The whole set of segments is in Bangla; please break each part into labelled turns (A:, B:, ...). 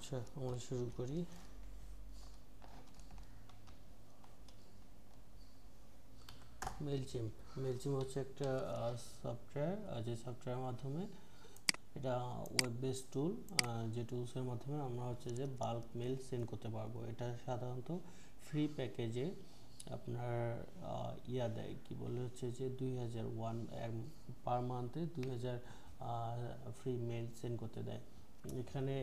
A: আচ্ছা, আমরা শুরু করি। মেলচিম্প হচ্ছে একটা সফটওয়্যার, যে সফটওয়্যারের মাধ্যমে এটা ওয়েব বেস টুল, যে টুলসের মাধ্যমে আমরা হচ্ছে যে বাল্ক মেল সেন্ড করতে পারবো। এটা সাধারণত ফ্রি প্যাকেজে আপনার দেয়, কি বলে হচ্ছে যে 2001 পার মান্থে 2000 ফ্রি মেল সেন্ড করতে দেয়। এখানে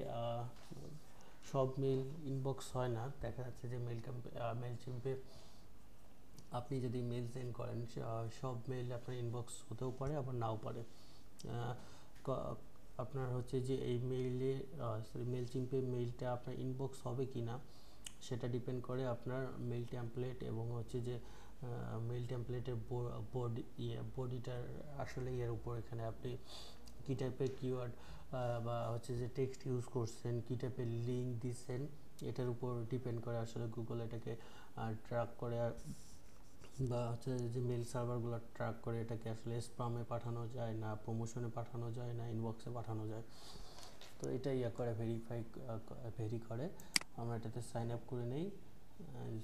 A: সব মেল ইনবক্স হয় না, দেখা যাচ্ছে যে মেলচিম্পে আপনি যদি মেল সেন্ড করেন সব মেল আপনার ইনবক্স হতেও পারে, আবার নাও পারে। আপনার হচ্ছে যে এই মেলচিম্পে মেইলটা আপনার ইনবক্স হবে কি না সেটা ডিপেন্ড করে আপনার মেল টেমপ্লেট এবং হচ্ছে যে মেল টেমপ্লেটের বডিটার আসলে এর উপর। এখানে আপনি কী টাইপের কিওয়ার্ড বা হচ্ছে যে টেক্সট ইউজ করছেন, কী টাইপের লিঙ্ক দিচ্ছেন, এটার উপর ডিপেন্ড করে আসলে গুগল এটাকে ট্র্যাক করে, বা হচ্ছে যে মেল সার্ভারগুলো ট্র্যাক করে এটাকে আসলে স্প্যামে পাঠানো যায় না, প্রমোশনে পাঠানো যায় না, ইনবক্সে পাঠানো যায়। তো এটাই ভেরি করে। আমরা এটাতে সাইন আপ করে নেই,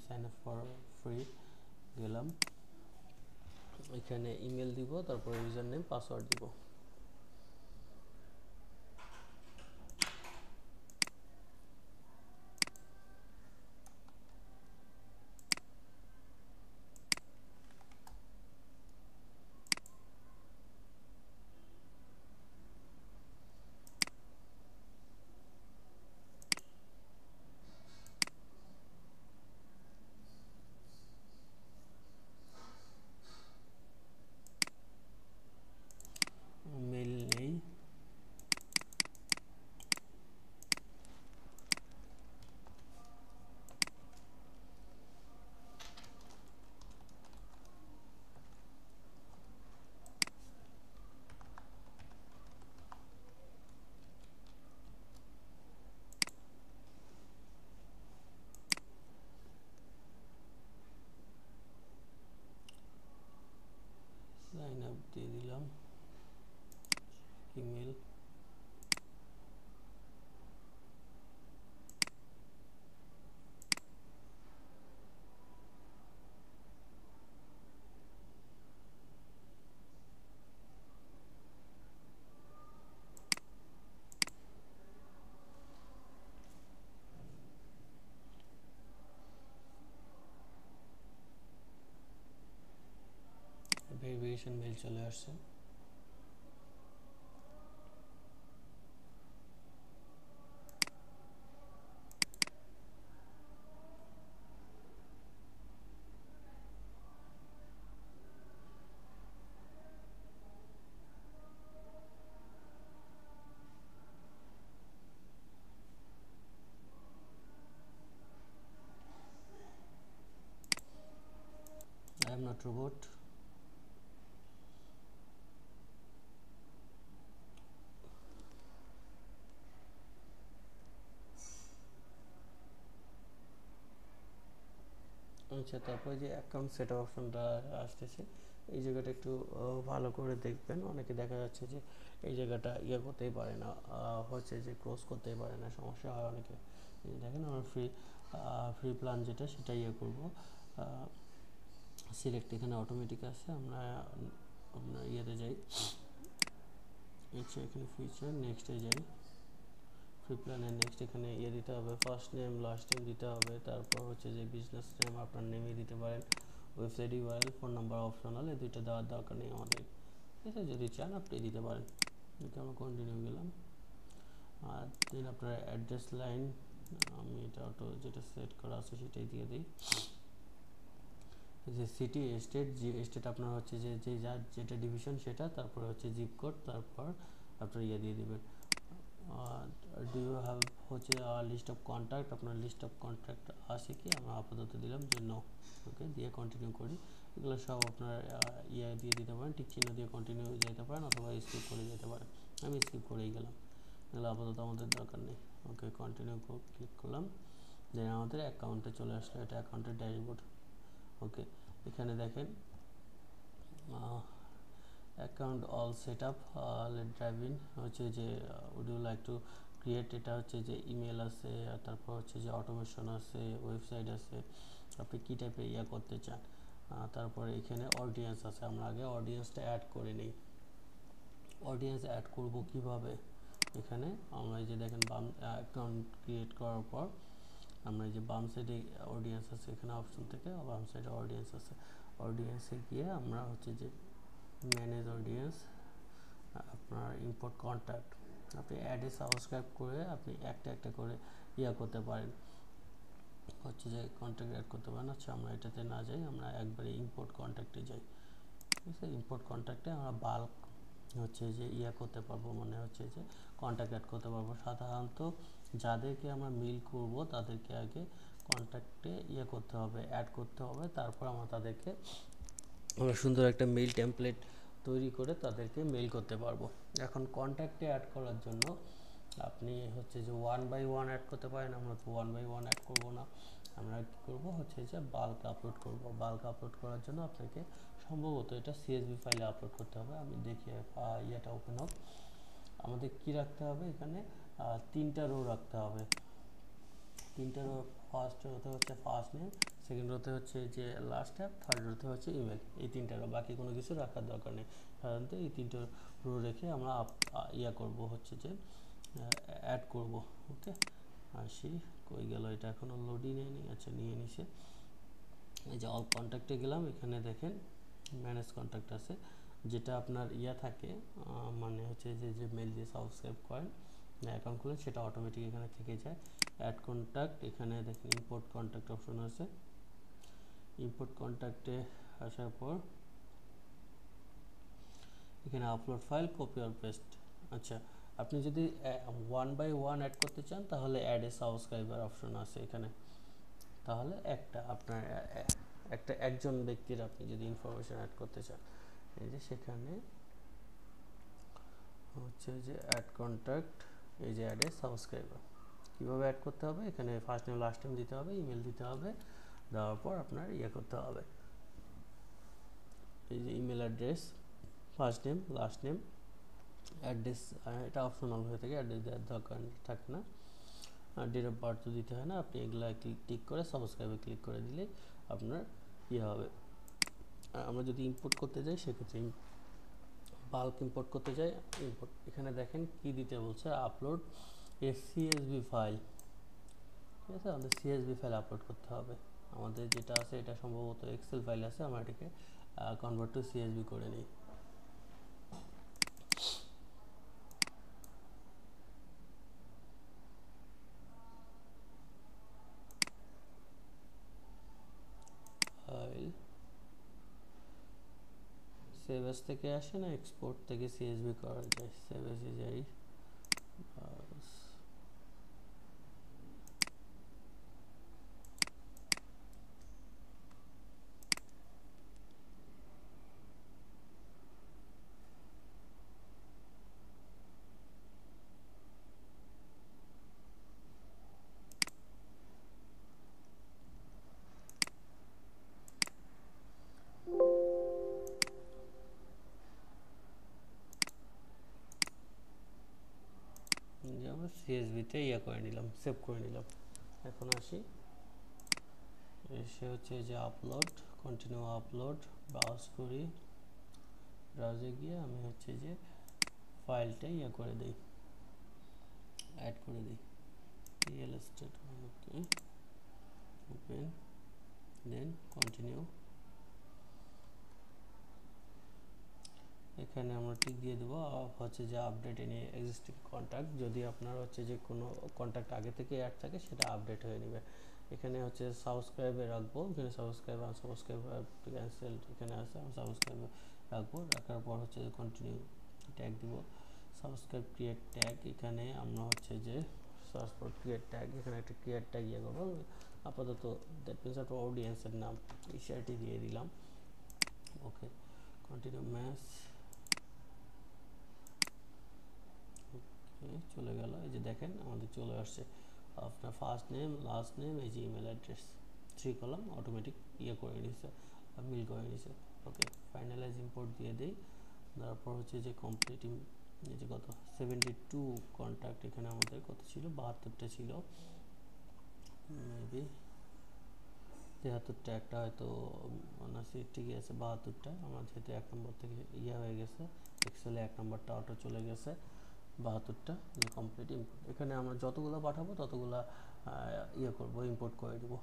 A: সাইন আপ ফর ফ্রি গেলাম, এখানে ইমেল দিব, তারপর ইউজার নেম পাসওয়ার্ড দিব। মেল নেই, সাইন আপ দিয়ে দিলাম, ইমেল। ভেরিফিকেশন মেল চলে আসছে। I am not robot. আচ্ছা, তারপরে যে অ্যাকাউন্ট সেট আপ অপশনটা আসতেছে, এই জায়গাটা একটু ভালো করে দেখবেন। অনেকে দেখা যাচ্ছে যে এই জায়গাটা করতেই পারে না, হচ্ছে যে ক্লোজ করতেই পারে না, সমস্যা হয় অনেকে। দেখেন আমরা ফ্রি প্ল্যান যেটা সেটা করব, সিলেক্ট এখানে অটোমেটিক আছে। আমরা যাই, আচ্ছা এখানে ফিচার নেক্সটে যাই, ফ্রি প্ল্যানের নেক্সট এখানে দিতে হবে, ফার্স্ট নেম লাস্ট নেম দিতে হবে, তারপর হচ্ছে যে বিজনেস নেম আপনার নেমে দিতে পারেন, website URL, phone number optional, এই দুইটা দেওয়ার দরকার নেই আমাদের। ঠিক আছে, যদি চান আপনি দিতে পারেন। এটা আমরা কন্টিনিউ গেলাম, আর দেন আপনার অ্যাড্রেস লাইন, আমি এটা অটো যেটা সেট করা আছে সেটাই দিয়ে দিই। যে সিটি স্টেট, যে স্টেট আপনার হচ্ছে যে যেটা ডিভিশন সেটা, তারপরে হচ্ছে জিপ কোড, তারপর আপনার দিয়ে দিবেন। ডু ইউ হ্যাভ হচ্ছে লিস্ট অফ কন্ট্যাক্ট, আপনার লিস্ট অফ কন্ট্যাক্ট আছে কি, আমরা আপাতত দিলাম যে নো। ওকে, দিয়ে কন্টিনিউ করি। এগুলো সব আপনার দিয়ে দিতে পারেন, টিক চিহ্ন দিয়ে কন্টিনিউ যেতে পারেন, অথবা স্কিপ করে যেতে পারেন। আমি স্কিপ করেই গেলাম, এগুলো আপাতত আমাদের দরকার নেই। ওকে, কন্টিনিউ ক্লিক করলাম, দেন আমাদের অ্যাকাউন্টে চলে আসলো, এটা অ্যাকাউন্টের ড্যাশবোর্ড। ওকে, এখানে দেখেন account all set up, let drive in, হচ্ছে যে would you like to create, এটা হচ্ছে যে ইমেল আছে, আর তারপর হচ্ছে যে অটোমেশন আছে, ওয়েবসাইট আছে, আপনি কী টাইপের করতে চান। তারপরে এখানে অডিয়েন্স আছে, আমরা আগে অডিয়েন্সটা অ্যাড করে নিই। অডিয়েন্স অ্যাড করব কিভাবে, এখানে আমরা এই যে দেখেন বাম অ্যাকাউন্ট ক্রিয়েট করার পর আমরা এই যে বাম সাইডে অডিয়েন্স আছে, এখানে অপশন থেকে বাম সাইডে অডিয়েন্স আছে, অডিয়েন্সে গিয়ে আমরা হচ্ছে যে ম্যানেজ অডিয়েন্স, আপনার ইম্পোর্ট কন্ট্যাক্ট, আপনি অ্যাডে সাবস্ক্রাইব করে আপনি একটা একটা করে করতে পারেন, হচ্ছে যে কন্ট্যাক্ট অ্যাড করতে পারেন। আচ্ছা আমরা এটাতে না যাই, আমরা একবারে ইম্পোর্ট কন্ট্যাক্টে যাই। ঠিক আছে, ইম্পোর্ট কন্ট্যাক্টে আমরা বাল্ক হচ্ছে যে করতে পারবো, মানে হচ্ছে যে কন্ট্যাক্ট অ্যাড করতে পারবো। সাধারণত যাদেরকে আমরা মেল করব তাদেরকে আগে কন্ট্যাক্টে করতে হবে, অ্যাড করতে হবে, তারপর আমরা তাদেরকে আমরা সুন্দর একটা মেল টেমপ্লেট তৈরি করে তাদেরকে মেল করতে পারবো। এখন কন্ট্যাক্টে অ্যাড করার জন্য আপনি হচ্ছে যে 1 বাই 1 অ্যাড করতে পারেন, আমরা তো 1 বাই 1 অ্যাড করবো না, আমরা কী করবো হচ্ছে যে বাল্ক আপলোড করব। বাল্ক আপলোড করার জন্য আপনাকে সম্ভবত এটা সিএসভি ফাইলে আপলোড করতে হবে। আমি দেখি এটা ওপেন হোক। আমাদের কি রাখতে হবে এখানে, 3টা রো রাখতে হবে। 3টা রো, ফার্স্ট রোতে হচ্ছে ফার্স্ট নেম, সেকেন্ড রোতে হচ্ছে যে লাস্ট অ্যাপ, থার্ড রোতে হচ্ছে ইমেল। এই 3টা রো, বাকি কোনো কিছু রাখার দরকার নেই। সাধারণত এই 3টা রো রেখে আমরা করব হচ্ছে যে অ্যাড করব। ওকে, আসি, কই গেল এটা, এখনও লোডই নেয়নি। আচ্ছা নিয়ে নিছে। এই যে অল কন্ট্যাক্টে গেলাম, এখানে দেখেন ম্যানেজ কন্ট্যাক্ট আছে, যেটা আপনার থাকে, মানে হচ্ছে যে মেল দিয়ে সাবস্ক্রাইব করেন অ্যাকাউন্ট খুলে, সেটা অটোমেটিক এখানে থেকে যায়। অ্যাড কন্ট্যাক্ট, এখানে দেখেন ইম্পোর্ট কন্ট্যাক্ট অপশন আছে। ইম্পোর্ট কন্ট্যাক্টে আসার পর এখানে আপলোড ফাইল, কপি আর পেস্ট। আচ্ছা, আপনি যদি 1 বাই 1 অ্যাড করতে চান তাহলে অ্যাড এ সাবস্ক্রাইবার অপশন আছে এখানে, তাহলে আপনার একজন ব্যক্তির আপনি যদি ইনফরমেশন অ্যাড করতে চান, এই যে সেখানে হচ্ছে যে অ্যাড কন্ট্যাক্ট, এই যে অ্যাড এ সাবস্ক্রাইবার কীভাবে অ্যাড করতে হবে, এখানে ফার্স্ট নেম লাস্ট নেম দিতে হবে, ইমেল দিতে হবে, দেওয়ার পর আপনার করতে হবে। এই যে email address, first name last name, address এটা অপশনাল হয়ে থাকে, অ্যাড্রেস দেওয়ার দরকার থাকে না, আর ডেট অফ বার্থ দিতে হয় না। আপনি এগুলো ক্লিক করে সাবস্ক্রাইবে ক্লিক করে দিলে আপনার হবে। আমরা যদি ইম্পোর্ট করতে যাই সেক্ষেত্রে বাল্ক ইম্পোর্ট করতে যাই, ইম্পোর্ট এখানে দেখেন কি দিতে বলছে, আপলোড এ সিএসভি ফাইল। ঠিক আছে, আমাদের সিএসভি ফাইল আপলোড করতে হবে। আমাদের যেটা আছে এটা সম্ভবত এক্সেল ফাইল আছে, আমরা এটাকে কনভার্ট টু সিএসভি করে নিই। ফাইল সেভ এস থেকে আসে না, এক্সপোর্ট থেকে সিএসভি করা যায়, সেভ এসে যাই। আমরা সিএসভিতে করে নিলাম, সেভ করে নিলাম। এখন আসি, এসে হচ্ছে যে আপলোড, কন্টিনিউ আপলোড, ব্রাউজ করি, ব্রাউজে গিয়ে আমি হচ্ছে যে ফাইলটা করে দিই, অ্যাড করে দিই, রিয়েল এস্টেট, ওকে, ওপেন, দেন কন্টিনিউ। এখানে আমরা টিক দিয়ে দেবো হচ্ছে যে আপডেট এনি এক্সিস্টিং কন্ট্যাক্ট, যদি আপনার হচ্ছে যে কোনো কন্ট্যাক্ট আগে থেকে অ্যাড থাকে সেটা আপডেট হয়ে নেবে। এখানে হচ্ছে সাবস্ক্রাইবে রাখবো, এখানে সাবস্ক্রাইব আনসাবস্ক্রাইব ক্যান্সেল এখানে আছে, আমি সাবস্ক্রাইব রাখবো, রাখার পর হচ্ছে যে কন্টিনিউ ট্যাগ দিব, সাবস্ক্রাইব ক্রিয়েট ট্যাগ, এখানে আমরা হচ্ছে যে সার্চ ফর ক্রিয়েট ট্যাগ, এখানে একটা ক্রিয়েট ট্যাগ করবো, আপাতত দ্যাট মিনস একটা অডিয়েন্সের নাম এই শেয়ারটি দিয়ে দিলাম। ওকে, কন্টিনিউ ম্যাচ, চলে গেল। এই যে দেখেন আমাদের চলে আসছে আপনার ফার্স্ট নেম লাস্ট নেম, এই যে ইমেল অ্যাড্রেস, 3 কলাম অটোমেটিক করে নিছে, মিল করে নিছে। ওকে, ফাইনালাইজ ইম্পোর্ট দিয়ে দেই, তারপর হচ্ছে যে কমপ্লিট এই যে কত 72 কন্ট্যাক্ট, এখানে আমাদের কত ছিল 72টা ছিল, মেবি 73টা, একটা হয়তো অনার্সি ঠিকই আছে 72টা। আমার যেহেতু 1 নম্বর থেকে হয়ে গেছে, এক্সেলে 1 নম্বরটা অটো চলে গেছে 72টা কমপ্লিট ইম্পোর্ট। এখানে আমরা যতগুলো পাঠাবো ততগুলো করব, ইম্পোর্ট করে দেবো।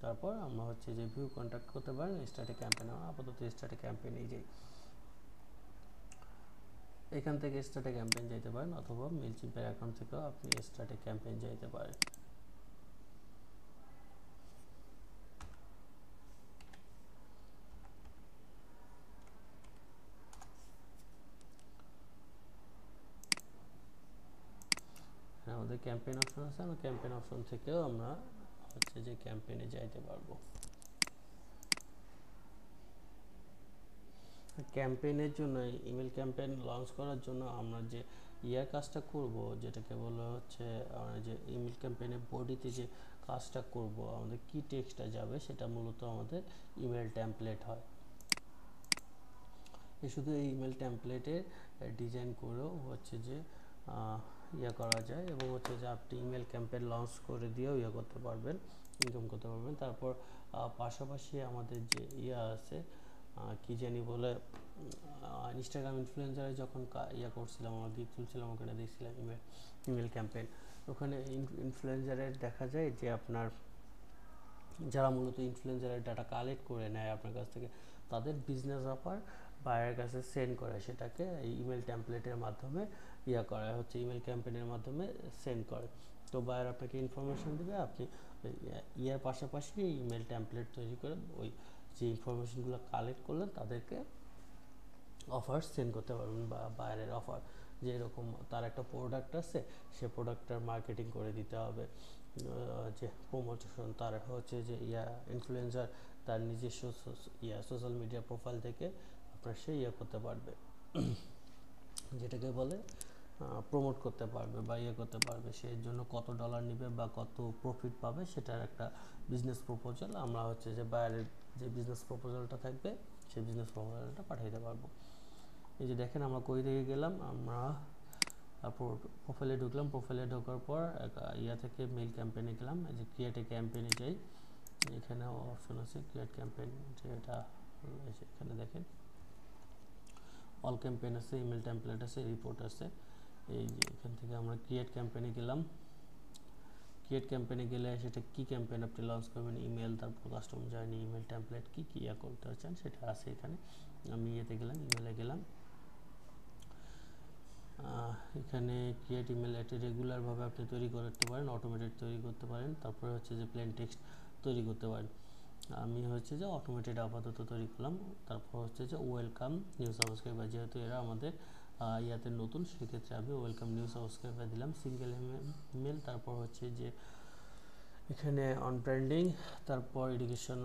A: তারপর আমরা হচ্ছে যে ভিউ কন্ট্যাক্ট করতে পারেন স্টার্টে ক্যাম্পেইন, আপাতত স্টার্টে ক্যাম্পেইনেই যাই। এখান থেকে স্টার্টে ক্যাম্পেইন যাইতে পারেন, অথবা মেলচিম্পের অ্যাকাউন্ট থেকেও আপনি স্টার্টে ক্যাম্পেইন যাইতে পারেন। আমাদের ক্যাম্পেইন অপশন আছে, আমরা ক্যাম্পেইন অপশন থেকেও আমরা হচ্ছে যে ক্যাম্পেইনে যাইতে পারবো। ক্যাম্পেইনের জন্য, ইমেল ক্যাম্পেইন লঞ্চ করার জন্য আমরা যে কাজটা করব, যেটাকে বলা হচ্ছে যে ইমেল ক্যাম্পেইনের বডিতে যে কাজটা করব, আমাদের কি টেক্সটটা যাবে, সেটা মূলত আমাদের ইমেল টেমপ্লেট হয়। শুধু এই ইমেল টেমপ্লেটে ডিজাইন করেও হচ্ছে যে করা যায়, এবং হচ্ছে যে আপনি ইমেল ক্যাম্পেইন লঞ্চ করে দিয়েও করতে পারবেন, ইনকাম করতে পারবেন। তারপর পাশাপাশি আমাদের যে আছে কি জানি বলে, ইনস্টাগ্রাম ইনফ্লুয়েন্সারে যখন করছিলাম, আমরা গিগ তুলছিলাম, ওখানে দেখছিলাম ইমেল ক্যাম্পেইন। ওখানে ইনফ্লুয়েন্সারের দেখা যায় যে আপনার যারা মূলত ইনফ্লুয়েন্সারের ডাটা কালেক্ট করে নেয় আপনার কাছ থেকে, তাদের বিজনেস অফার বায়ারের কাছে সেন্ড করে, সেটাকে এই ইমেল টেমপ্লেটের মাধ্যমে করা হচ্ছে, ইমেল ক্যাম্পেইনের মাধ্যমে সেন্ড করে। তো বায়ার আপনাকে ইনফরমেশন দেবে, আপনি পাশাপাশি ইমেল টেমপ্লেট তৈরি করে ওই যে ইনফরমেশনগুলো কালেক্ট করলেন তাদেরকে অফার সেন্ড করতে পারবেন, বা বায়ারের অফার, যে এরকম তার একটা প্রোডাক্ট আছে, সে প্রোডাক্টটার মার্কেটিং করে দিতে হবে, যে প্রমোশন, তার হচ্ছে যে ইনফ্লুয়েন্সার তার নিজস্ব সোশ্যাল মিডিয়া প্রোফাইল থেকে আপনার সে করতে পারবে, যেটাকে বলে প্রমোট করতে পারবে বা করতে পারবে, সেই জন্য কত ডলার নেবে বা কত প্রফিট পাবে সেটার একটা বিজনেস প্রপোজাল আমরা হচ্ছে যে বায়ারের যে বিজনেস প্রপোজালটা থাকবে সেই বিজনেস প্রপোজালটা পাঠাইতে পারবো। এই যে দেখেন আমরা কই থেকে গেলাম, আমরা প্রোফাইলে ঢুকলাম, প্রোফাইলে ঢোকার পর থেকে মেল ক্যাম্পেইনে গেলাম, এই যে ক্রিয়েট এ ক্যাম্পেইনে যাই, এখানে অপশন আছে ক্রিয়েট ক্যাম্পেইন, যেটা এখানে দেখেন অল ক্যাম্পেইন আছে, ইমেল টেমপ্লেট আছে, রিপোর্ট আছে। এই যে এখান থেকে আমরা ক্রিয়েট ক্যাম্পেইনে গেলাম, ক্রিয়েট ক্যাম্পেইনে গেলে সেটা কি ক্যাম্পেইন আপনি লঞ্চ করবেন, ইমেল, তারপর কাস্টমার জার্নি, ইমেল টেমপ্লেট কি কি করতে চান সেটা আছে এখানে। আমি গেলাম, ইমেলে গেলাম, এখানে ক্রিয়েট ইমেল এটি রেগুলারভাবে আপনি তৈরি করতে পারেন, অটোমেটেড তৈরি করতে পারেন, তারপরে হচ্ছে যে প্লেন টেক্সট তৈরি করতে পারেন। আমি হচ্ছে যে অটোমেটেড আপাতত তৈরি করলাম। তারপর হচ্ছে যে ওয়েলকাম নিউ সাবস্ক্রাইবার, যেহেতু এরা আমাদের নতুন, সেক্ষেত্রে আমি ওয়েলকাম নিউ সাবস্ক্রাইবার দিলাম, সিঙ্গেল ইমেল। তারপর হচ্ছে যে এখানে অন ব্র্যান্ডিং, তারপর এডুকেশন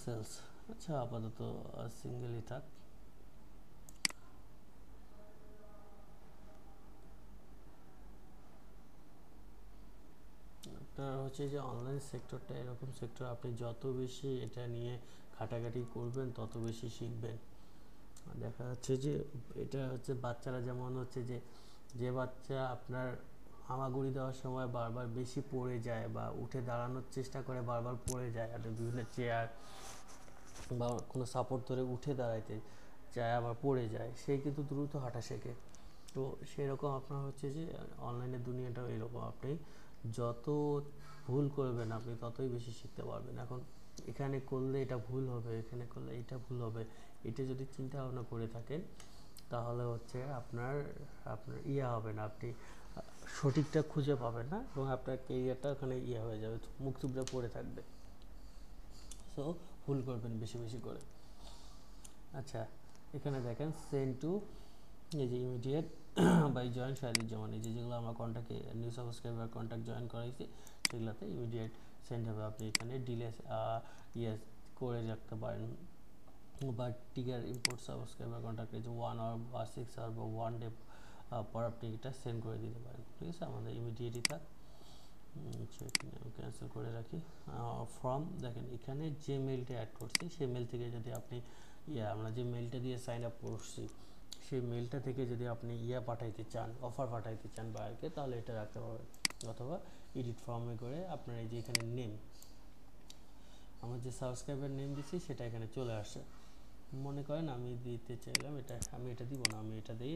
A: সেলস। আচ্ছা, আপাতত সিঙ্গেলই থাক। আপনার হচ্ছে যে অনলাইন সেক্টরটা এরকম সেক্টর, আপনি যত বেশি এটা নিয়ে ঘাটাঘাটি করবেন তত বেশি শিখবেন। দেখা যাচ্ছে যে এটা হচ্ছে বাচ্চারা, যেমন হচ্ছে যে বাচ্চা আপনার হামাগুড়ি দেওয়ার সময় বারবার বেশি পড়ে যায় বা উঠে দাঁড়ানোর চেষ্টা করে বারবার পড়ে যায়, আর বিভিন্ন চেয়ার বা কোনো সাপোর্ট ধরে উঠে দাঁড়াইতে যায় আবার পড়ে যায়, সে কিন্তু দ্রুত হাঁটা শেখে। তো সেরকম আপনার হচ্ছে যে অনলাইনের দুনিয়াটাও এরকম, আপনি যত ভুল করবেন আপনি ততই বেশি শিখতে পারবেন। এখন এখানে করলে এটা ভুল হবে, এখানে করলে এটা ভুল হবে, এটা যদি চিন্তা ভাবনা করে থাকেন তাহলে হচ্ছে আপনার হবে না, আপনি সঠিকটা খুঁজে পাবেন না, এবং আপনার কেরিয়ারটা ওখানে হয়ে যাবে, মুখ থুবড়ে পড়ে থাকবে। সো ভুল করবেন বেশি বেশি করে। আচ্ছা, এখানে দেখেন সেন্ড টু, এই যে ইমিডিয়েট বাই জয়েন শাহিদুজ্জামান, এই যেগুলো আমরা কন্ট্যাক্টে নিউ সাবস্ক্রাইবার কন্ট্যাক্ট জয়েন করাইছি সেগুলোতে ইমিডিয়েট সেন্ড হবে। আপনি এখানে ডিলে করে রাখতে পারেন, বা টিগার ইম্পোর্ট সাবস্ক্রাইবার কন্ট্যাক্টে যে 1 আওয়ার বা 6 আওয়ার বা 1 ডে পর আপনি এটা সেন্ড করে দিতে পারেন। ঠিক আছে, আমাদের ইমিডিয়েটই থাক, ক্যান্সেল করে রাখি। ফর্ম দেখেন, এখানে যে মেলটা অ্যাড করছি সেই মেল থেকে যদি আপনি আমরা যে মেলটা দিয়ে সাইন আপ করছি সেই মেলটা থেকে যদি আপনি পাঠাইতে চান, অফার পাঠাইতে চান বায়ারকে, তাহলে এটা রাখতে পারবেন। অথবা এডিট ফর্মে করে আপনার এই যে এখানে নেম, আমার যে সাবস্ক্রাইবার নেম দিচ্ছি সেটা এখানে চলে আসে। মনে করেন আমি দিতে চাইলাম এটা, আমি এটা দিব না, আমি এটা দিই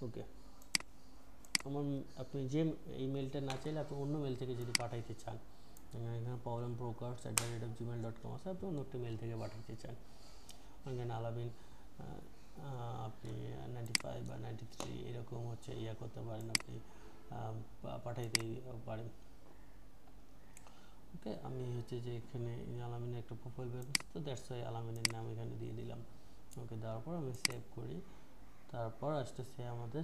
A: ওকে। আপনি যে ইমেলটা না চাইলে আপনি অন্য মেল থেকে যদি পাঠাইতে চান, এখানে problembrokers@gmail.com আছে, আপনি অন্য একটা মেল থেকে পাঠাইতে চান, এখানে আলামিন আপনি 95 বা 93 এরকম হচ্ছে করতে পারেন, আপনি পাঠাইতে পারেন। ওকে, আমি হচ্ছে যে এখানে আলামিনের একটা প্রোফাইল ব্যবস্থা, তো দ্যাটস ওয়াই আলামিনের নাম এখানে দিয়ে দিলাম। ওকে, দেওয়ার পর আমি সেভ করি। তারপর আসতেছে আমাদের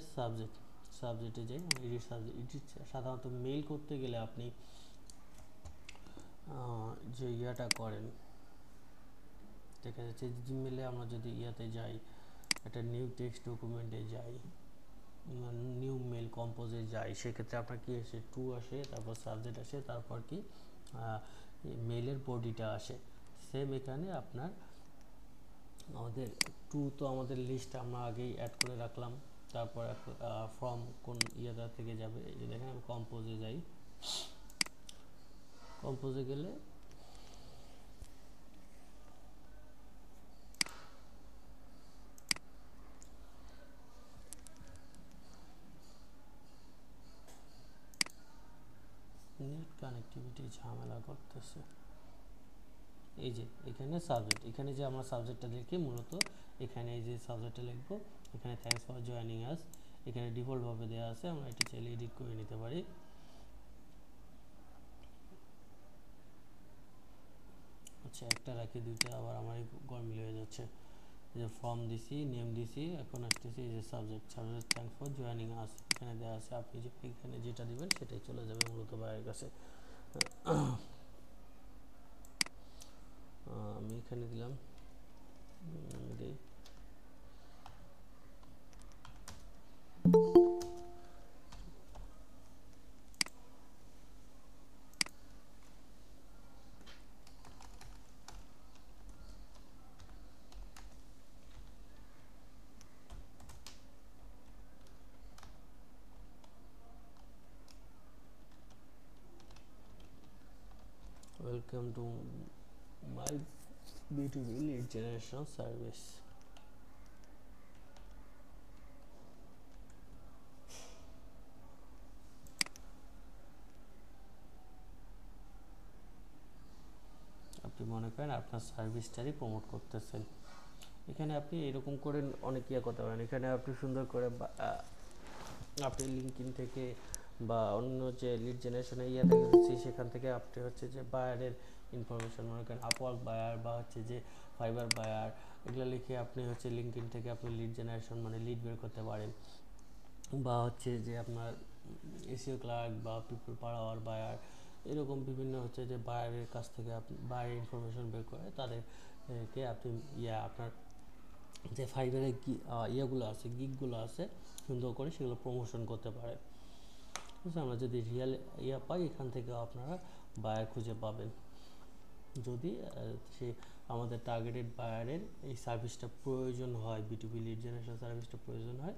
A: সাবজেক্টে যাই, এডিট সাবজেক্ট। এডিট সাধারণত মেইল করতে গেলে আপনি যে করেন, দেখা যাচ্ছে জিমেলে আমরা যদি যাই, একটা নিউ টেক্সট ডকুমেন্টে যাই, নিউ মেল কম্পোজে যাই, সেক্ষেত্রে আপনার কি আসে, টু আসে, তারপর সাবজেক্ট আসে, তারপর কি মেলের বডিটা আসে। সেম এখানে আপনার আমাদের টু তো আমাদের লিস্ট আমরা আগেই অ্যাড করে রাখলাম। তারপর ফ্রম কোন থেকে যাবে, এই যে দেখেন আমি কম্পোজে যাই, কম্পোজে গেলে নেট কানেক্টিভিটি ঝামেলা করতেছে। এই যে এখানে সাবজেক্ট, এখানে যে আমরা সাবজেক্টটা লিখি মূলত এখানে এই যে সাবজেক্টটা লিখবো, এখানে থ্যাঙ্কস ফর জয়েনিং আস, এখানে ডিফল্টভাবে দেওয়া আছে, আমরা এটা চাইলে এডিট করে নিতে পারি। আচ্ছা, একটা রাখি, দুইটা আবার আমার গরমিল হয়ে যাচ্ছে। যে ফর্ম দিছি, নেম দিছি, এখন আসতেছি এই যে সাবজেক্ট থ্যাঙ্কস ফর জয়েনিং আস, এখানে দেওয়া আছে। আপনি যে এখানে যেটা দিবেন সেটাই চলে যাবে মূলত বাইরের কাছে। আমি এখানে দিলাম welcome to my beautiful lead generation service. আপনি মনে করেন আপনার সার্ভিসটারই প্রমোট করতেছেন, এখানে আপনি এরকম করে অনেক করতে পারেন। এখানে আপনি সুন্দর করে আপনি লিঙ্কইন থেকে বা অন্য যে লিড জেনারেশনে দেখেছি সেখান থেকে আপনি হচ্ছে যে বায়ারের ইনফরমেশন, মনে করেন আপওয়ার্ক বায়ার বা হচ্ছে যে ফাইবার বায়ার, এগুলো লিখে আপনি হচ্ছে লিঙ্কইন থেকে আপনি লিড জেনারেশন মানে লিড বের করতে পারেন। বা হচ্ছে যে আপনার এসিও ক্লার্ক বা পিপল পার আওয়ার বায়ার, এরকম বিভিন্ন হচ্ছে যে বায়ারের কাছ থেকে আপনি বায়ারের ইনফরমেশন বের করে তাদেরকে আপনি আপনার যে ফাইবারের ইয়েগুলো আছে, গিগগুলো আছে, সুন্দর করে সেগুলো প্রমোশন করতে পারে। আমরা যদি রিয়েল পাই, এখান থেকে আপনারা বায়ার খুঁজে পাবেন। যদি সে আমাদের টার্গেটেড বায়ারের এই সার্ভিসটা প্রয়োজন হয়, বিটুবি লিড জেনারেশন সার্ভিসটা প্রয়োজন হয়,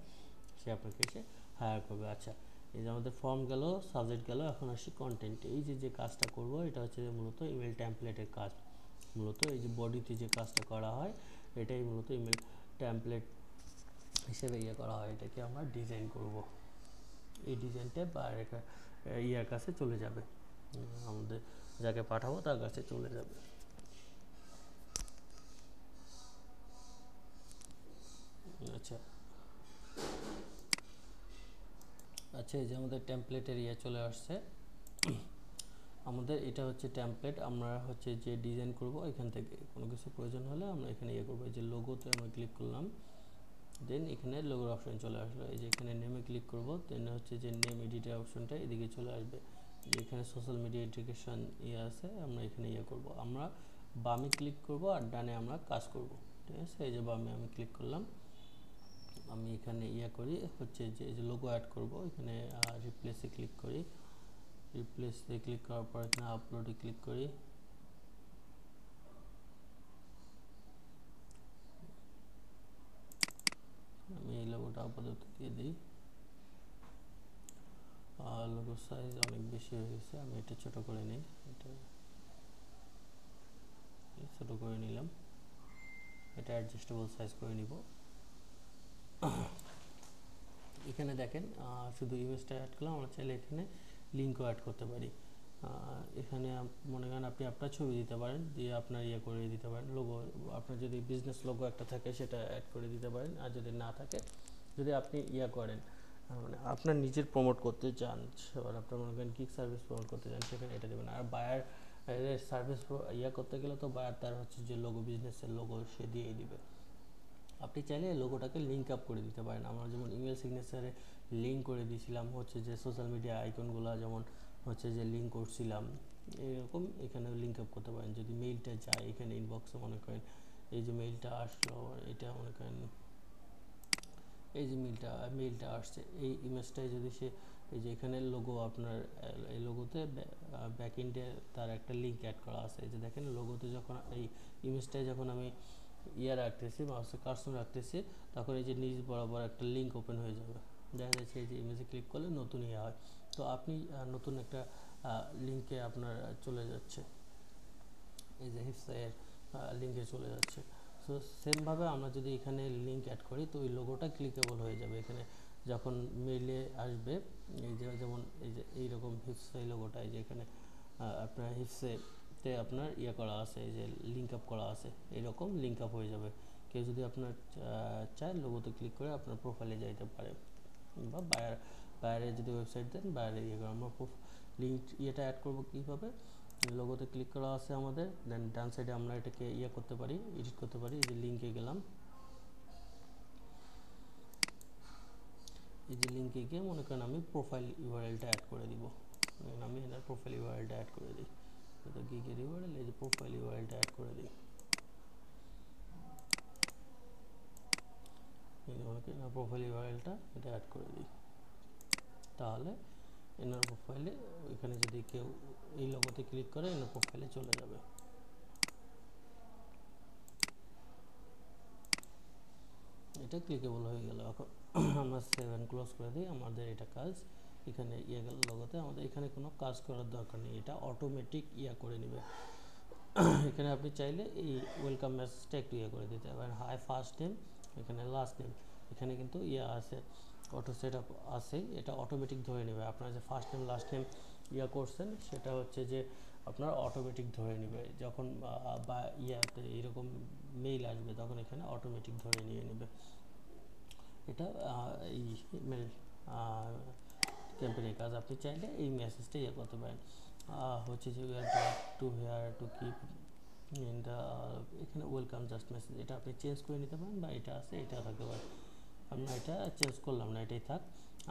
A: সে আপনাকে এসে হায়ার করবে। আচ্ছা, এই যে আমাদের ফর্ম গেল, সাবজেক্ট গেল, এখন আসি কন্টেন্ট। এই যে কাজটা করব এটা হচ্ছে মূলত ইমেল টেমপ্লেটের কাজ। মূলত এই যে বডিতে যে কাজটা করা হয় এটাই মূলত ইমেল টেমপ্লেট হিসেবে করা হয়। এটাকে আমরা ডিজাইন করব, এই ডিজাইনটা ইয়ার কাছে চলে যাবে, আমাদের যাকে পাঠাবো তার কাছে চলে যাবে। আচ্ছা আচ্ছা, এই যে আমাদের টেমপ্লেটের চলে আসছে। আমাদের এটা হচ্ছে টেমপ্লেট, আমরা হচ্ছে যে ডিজাইন করব, এখান থেকে কোনো কিছু প্রয়োজন হলে আমরা এখানে করব। এই যে লোগোতে আমরা ক্লিক করলাম, দেন এখানে লোগোর অপশন চলে আসলো। এই যে এখানে নেমে ক্লিক করব, দেন হচ্ছে যে নেম এডিটের অপশনটা এদিকে চলে আসবে। এখানে সোশ্যাল মিডিয়া ইন্টিগ্রেশন আছে, আমরা এখানে করব। আমরা বামে ক্লিক করব আর ডানে আমরা কাজ করব, ঠিক আছে। এই যে বামে আমি ক্লিক করলাম, আমি এখানে করি হচ্ছে যে এই যে লোগো অ্যাড করব, এখানে রিপ্লেসে ক্লিক করি, রিপ্লেসে ক্লিক করার পর এখানে আপলোডে ক্লিক করি। লোগোটা আপাতত দিয়ে দিই। লোগো সাইজ অনেক বেশি হয়ে গেছে, আমি এটা ছোট করে নিই, এটা ছোট করে নিলাম, এটা অ্যাডজাস্টেবল সাইজ করে নিব। এখানে দেখেন শুধু ইমেজটা অ্যাড করলাম, আমরা চাইলে এখানে লিঙ্কও অ্যাড করতে পারি। এখানে মনে করেন আপনি আপনার ছবি দিতে পারেন, দিয়ে আপনার করে দিতে পারেন লোগো, আপনার যদি বিজনেস লোগো একটা থাকে সেটা অ্যাড করে দিতে পারেন। আর যদি না থাকে, যদি আপনি করেন মানে আপনার নিজের প্রমোট করতে চান, আর আপনার মনে করেন কিক সার্ভিস প্রমোট করতে চান, সেখানে এটা দেবেন। আর বায়ার সার্ভিস করতে গেলে তো বায়ার তার হচ্ছে যে লোগো, বিজনেসের লোগো সে দিয়েই দিবে। আপনি চাইলে লোগোটাকে লিঙ্ক আপ করে দিতে পারেন। আমরা যেমন ইমেল সিগনেচারে লিঙ্ক করে দিয়েছিলাম হচ্ছে যে সোশ্যাল মিডিয়া আইকনগুলো যেমন হচ্ছে যে লিঙ্ক করছিলাম, এরকম এখানেও লিঙ্ক আপ করতে পারেন। যদি মেইলটা যায় এখানে ইনবক্সে, মনে করেন এই যে মেইলটা আসলো, এটা মনে করেন এই যে মেইলটা আসছে, এই ইমেজটাই যদি সে এই যে এখানে লোগো, আপনার এই লোগোতে ব্যাক এন্ডে তার একটা লিঙ্ক অ্যাড করা আছে। এই যে দেখেন লোগোতে যখন এই ইমেজটায় যখন আমি রাখতেছি, মাউসে কার্সর রাখতেছি, তখন এই যে নিচ বরাবর একটা লিঙ্ক ওপেন হয়ে যাবে, দেখা যাচ্ছে এই যে ইমেজে ক্লিক করলে নতুন হয়। তো আপনি নতুন একটা লিঙ্কে আপনার চলে যাচ্ছে, এই যে হিপসের লিঙ্কে চলে যাচ্ছে। সো সেমভাবে আমরা যদি এখানে লিঙ্ক অ্যাড করি, তো ওই লোগোটা ক্লিকেবল হয়ে যাবে। এখানে যখন মেইলে আসবে, এই যে যেমন এই যে এইরকম হিপসে লোগোটা, এই যে এখানে আপনার হিপসেতে আপনার করা আছে, এই যে লিঙ্ক আপ করা আছে, এইরকম লিঙ্ক আপ হয়ে যাবে। কেউ যদি আপনার চায় লোগোতে ক্লিক করে আপনার প্রোফাইলে যাইতে পারে, বা বাইরে যদি ওয়েবসাইট দেন বাইরে আমরা লিঙ্ক অ্যাড করবো কীভাবে, লোগোতে ক্লিক করা আছে আমাদের, দেন ডান সাইডে আমরা এটাকে করতে পারি, এডিট করতে পারি। এই যে লিঙ্কে গেলাম, এই যে লিঙ্কে গিয়ে মনে করেন আমি প্রোফাইল ইউআরএলটা অ্যাড করে দিব, আমি এনার প্রোফাইল ইউআরএলটা অ্যাড করে দিই, এটা গিগের ইউআরএল, এই যে প্রোফাইল ইউআরএলটা অ্যাড করে দিই, এই যে মনে করেন প্রোফাইল ইউআরএলটা এটা অ্যাড করে দিই। তাহলে এনার প্রোফাইলে এখানে যদি কেউ এই লোগোতে ক্লিক করে এনার প্রোফাইলে চলে যাবে। এটা ক্লিকেবল হয়ে গেল। এখন আমরা সেভ এন্ড ক্লোজ করে দিই, আমাদের এটা কাজ এখানে গেল লোগোতে, আমাদের এখানে কোনো কাজ করার দরকার নেই, এটা অটোমেটিক করে নেবে। এখানে আপনি চাইলে এই ওয়েলকাম মেসেজটা একটু করে দিতে পারেন, হাই ফার্স্ট নেম, এখানে লাস্ট নেম, এখানে কিন্তু আছে অটো সেট আপ আছে, এটা অটোমেটিক ধরে নেবে। আপনার যে ফার্স্ট নেম লাস্ট নেম করছেন, সেটা হচ্ছে যে আপনার অটোমেটিক ধরে নেবে। যখন বা এইরকম মেইল আসবে, তখন এখানে অটোমেটিক ধরে নিয়ে নেবে। এটা এই মেল ক্যাম্পেইনের কাজ। আপনি চাইলে এই মেসেজটা করতে পারেন, হচ্ছে যে টু হেয়ার টু কিপ এখানে ওয়েলকাম জাস্ট মেসেজ, এটা আপনি চেঞ্জ করে নিতে পারেন, বা এটা আছে এটা থাকতে পারে। আমরা এটা চেঞ্জ করলাম না, এটাই থাক।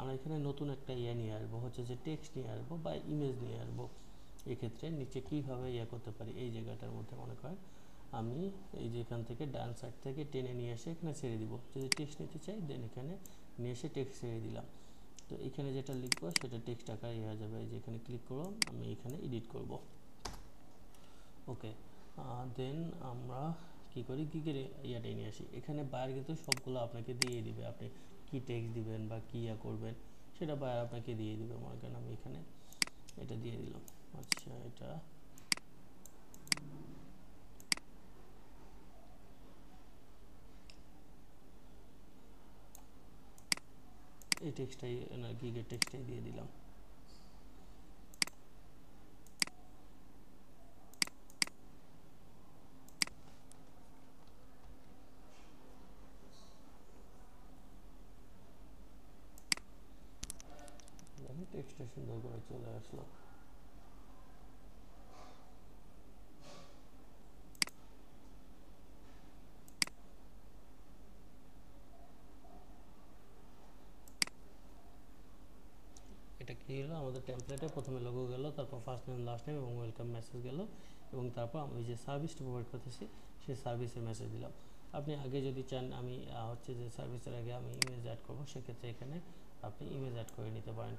A: আমরা এখানে নতুন একটা নিয়ে আসবো, হচ্ছে যে টেক্সট নিয়ে আসবো বা ইমেজ নিয়ে আসবো। এক্ষেত্রে নিচে কীভাবে করতে পারি, এই জায়গাটার মধ্যে মনে করেন আমি এই যে এখান থেকে ডান সাইড থেকে টেনে নিয়ে এসে এখানে ছেড়ে দিব। যদি টেক্সট নিতে চাই, দেন এখানে নিয়ে এসে টেক্সট ছেড়ে দিলাম। তো এখানে যেটা লিখবো সেটা টেক্সট আকারে হয়ে যাবে। এই যে এখানে ক্লিক করব, আমি এখানে এডিট করব। ওকে, দেন আমরা কি করি, গিগের ইয়াটাই নিয়ে আসি। এখানে বায়ার কিন্তু সবগুলো আপনাকে দিয়ে দিবে, আপনি কি টেক্সট দিবেন বা কি করবেন সেটা বায়ার আপনাকে দিয়ে দিবে। মনে করেন আমি এখানে এটা দিয়ে দিলাম, আচ্ছা এটা এই টেক্সটটাই গিগের টেক্সটটাই দিয়ে দিলাম। টেক্সটটা সুন্দর করে চলে আসলো। এটা কি হলো, আমাদের টেমপ্লেটে প্রথমে লোগো গেল, তারপর ফার্স্ট নেম লাস্ট নেম এবং ওয়েলকাম মেসেজ গেল, এবং তারপর আমি যে সার্ভিসটা প্রোভাইড করতেছি সেই সার্ভিসের মেসেজ দিলাম। আপনি আগে যদি চান আমি হচ্ছে যে সার্ভিসের আগে আমি ইমেজ অ্যাড করবো, সেক্ষেত্রে এখানে আপনি ইমেজ অ্যাড করে নিতে পারেন।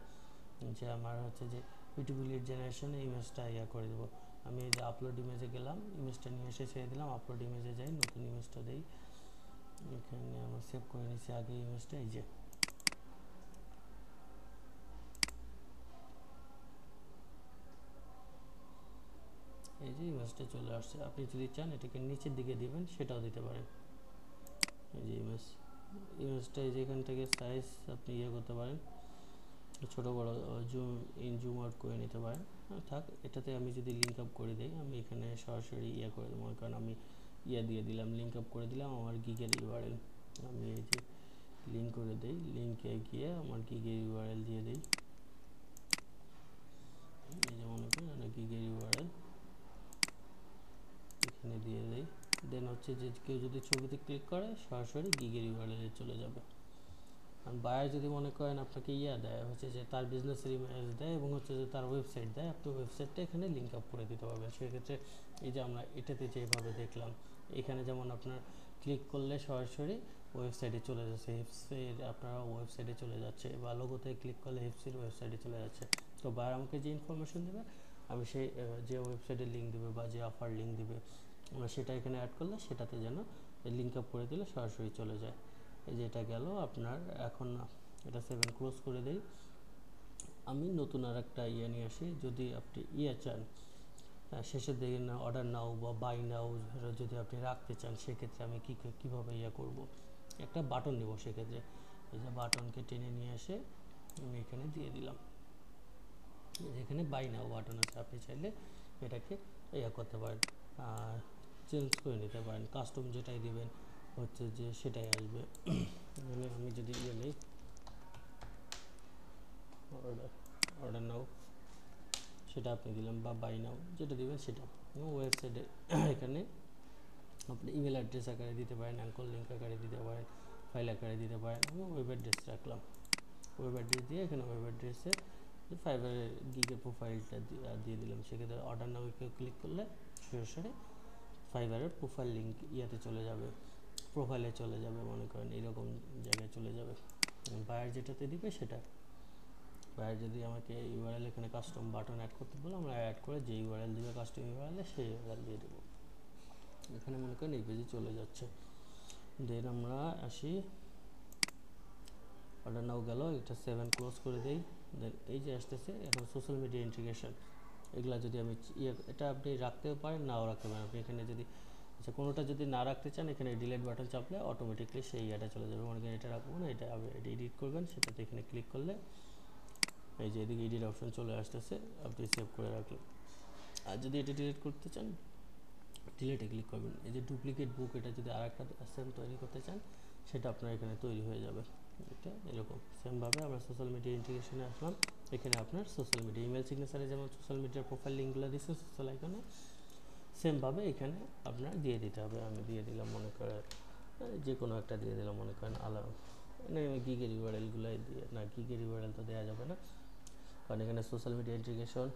A: যে আমার হচ্ছে যে বিউটিফুল লিড জেনারেশনে ইমেজটা করে দেবো। আমি এই যে আপলোড ইমেজে গেলাম, ইমেজটা নিয়ে এসে ছেড়ে দিলাম, আপলোড ইমেজে যাই, নতুন ইমেজটা দিই, এখানে আমরা সেভ করে নিচ্ছি আগে ইমেজটা। এই যে ইমেজটা চলে আসছে। আপনি যদি চান এটাকে নিচের দিকে দিবেন সেটাও দিতে পারেন। এই যে ইমেজটা এই যে এখান থেকে সাইজ আপনি করতে পারেন, ছোট বড় জুম ইন জুম আউট করে নিতে পারেন। থাক, এটাতে আমি যদি লিঙ্ক আপ করে দিই, আমি এখানে সরাসরি করে দেবো। মনে করেন আমি দিয়ে দিলাম, লিঙ্ক আপ করে দিলাম আমার গিগের ইউআরএল। আমি এই যে লিঙ্ক করে দিই, লিঙ্কে গিয়ে আমার গিগের ইউআরএল দিয়ে দিই। এই যে মনে করেন গিগের ইউআরএল এখানে দিয়ে দিই। দেন হচ্ছে যে কেউ যদি ছবিতে ক্লিক করে সরাসরি গিগের ইউআরএলে চলে যাবে। আর বায়ার যদি মনে করেন আপনাকে দেয় হচ্ছে যে তার বিজনেসের ইমেজ দেয় এবং হচ্ছে যে তার ওয়েবসাইট দেয়, আপনি ওয়েবসাইটটা এখানে লিঙ্ক আপ করে দিতে পারবেন। সেক্ষেত্রে এই যে আমরা এটাতে যেভাবে দেখলাম, এখানে যেমন আপনার ক্লিক করলে সরাসরি ওয়েবসাইটে চলে যাচ্ছে, হিপসের আপনারা ওয়েবসাইটে চলে যাচ্ছে, বা লোগোতে ক্লিক করলে হিপসের ওয়েবসাইটে চলে যাচ্ছে। তো বায়ার আমাকে যে ইনফরমেশন দেবে, আমি সেই যে ওয়েবসাইটের লিঙ্ক দেবে বা যে অফার লিঙ্ক দেবে, আমরা সেটা এখানে অ্যাড করলে সেটাতে যেন লিঙ্ক আপ করে দিলে সরাসরি চলে যায়। এই যে এটা গেল আপনার। এখন এটা 7 ক্লোজ করে দেই। আমি নতুন আর একটা নিয়ে আসি। যদি আপনি চান শেষের দিকে না অর্ডার নাও বা বাই নাও যদি আপনি রাখতে চান, সেক্ষেত্রে আমি কীভাবে করব, একটা বাটন নেব। সেক্ষেত্রে এই যে বাটনকে টেনে নিয়ে এসে আমি এখানে দিয়ে দিলাম। এখানে বাই নাও বাটন আছে, আপনি চাইলে এটাকে করতে পারেন, চেঞ্জ করে নিতে পারেন। কাস্টম যেটাই দিবেন হচ্ছে যে সেটাই আসবে। মানে আমি যদি নেই অর্ডার নাও সেটা আপনি দিলাম, বা বাই নাও যেটা দিবেন সেটা। ওয়েবসাইটে এখানে আপনি ইমেল অ্যাড্রেস আকারে দিতে পারেন, অ্যাঙ্কর লিঙ্ক আকারে দিতে পারেন, ফাইল আকারে দিতে পারেন। আমি ওয়েব অ্যাড্রেস রাখলাম। ওয়েব অ্যাড্রেস দিয়ে এখানে ওয়েব অ্যাড্রেসে ফাইবারের গিগের প্রোফাইলটা দিয়ে দিলাম। সেক্ষেত্রে অর্ডার নাও ক্লিক করলে সরাসরি ফাইবারের প্রোফাইল লিঙ্ক চলে যাবে, প্রোফাইলে চলে যাবে, মনে করেন এরকম জায়গায় চলে যাবে। বায়ার যেটাতে দিবে সেটা। বায়ার যদি আমাকে ইউআরএল এখানে কাস্টম বাটন অ্যাড করতে বলে, আমরা অ্যাড করে যে ইউআরএল দিবে কাস্টম ইউআরএল সেই ইউআরএল দিয়ে দেবো। এখানে মনে করেন এই পেজে চলে যাচ্ছে। দেন আমরা আসি, অর্ডার নাও গেল, এটা 7 ক্লোজ করে দেই। দেন এই যে আসতেছে এখন সোশ্যাল মিডিয়া ইন্টিগ্রেশন, এগুলা যদি আমি এটা আপনি রাখতেও পারেন, নাও রাখতে পারেন। আপনি এখানে যদি কোনোটা যদি না রাখতে চান, এখানে ডিলিট বাটন চাপলে অটোমেটিকলি সেই চলে যাবে। মনে করেন এটা রাখবো না, এটা এডিট করবেন, সেটাতে এখানে ক্লিক করলে এই যে এদিকে এডিট অপশন চলে আসতেছে, আপনি সেভ করে রাখলেন। আর যদি এটা ডিলিট করতে চান, ডিলিটে ক্লিক করবেন। এই যে ডুপ্লিকেট বুক, এটা যদি আর একটা সেম তৈরি করতে চান, সেটা আপনার এখানে তৈরি হয়ে যাবে। এটা এরকম সেমভাবে আমরা সোশ্যাল মিডিয়া ইন্টিগ্রেশনে আসলাম। এখানে আপনার সোশ্যাল মিডিয়া ইমেল সিগনেচারে যেমন সোশ্যাল মিডিয়ার প্রোফাইল লিঙ্কগুলো দিচ্ছে সোশ্যাল আইকনে, সেমভাবে এখানে আপনার দিয়ে দিতে হবে। আমি দিয়ে দিলাম, মনে করেন যে কোনো একটা দিয়ে দিলাম, মনে করেন মানে গিগের ইউআরএলগুলোই দিয়ে, না গিগের ইউআরএল তো দেওয়া যাবে না, কারণ এখানে সোশ্যাল মিডিয়া ইন্টিগ্রেশন।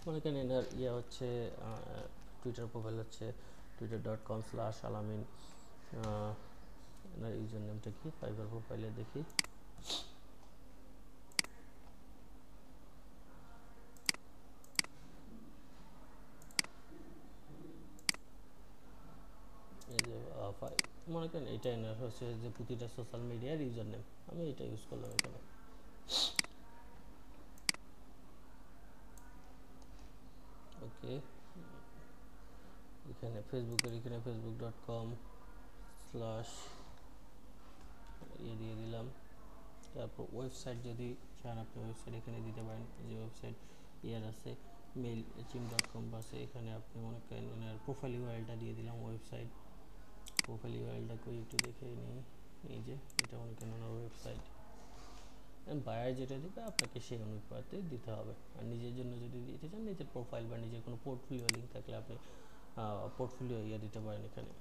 A: মনে করেন এনার হচ্ছে টুইটার প্রোফাইল হচ্ছে twitter.com/alamin। এনার ইউজার নেমটা কি, ফাইবার প্রোফাইলে দেখি। এই যে মনে করেন এটা এনার হচ্ছে যে প্রতিটা সোশ্যাল মিডিয়ার ইউজার নেম, আমি এটা ইউজ করলাম এখানে। ওকে, এখানে ফেসবুকের এখানে facebook.com/ দিয়ে দিলাম। তারপর ওয়েবসাইট যদি চান আপনি ওয়েবসাইট এখানে দিতে পারেন। যে ওয়েবসাইট আছে mailchimp.com আছে, এখানে আপনি মনে করেন এনার প্রোফাইল ইউআরএলটা দিয়ে দিলাম। ওয়েবসাইট প্রোফাইল ইউআরএলটা কই একটু দেখে নিই। এই যে এটা মনে করেন ওনার ওয়েবসাইট। বায়ার যেটা দিবে আপনাকে সেই অনুপাতে দিতে হবে। আর নিজের জন্য যদি দিতে চান, নিজের প্রোফাইল বা নিজের কোনো পোর্টফোলিও লিঙ্ক থাকলে আপনি পোর্টফোলিও দিতে পারেন এখানে।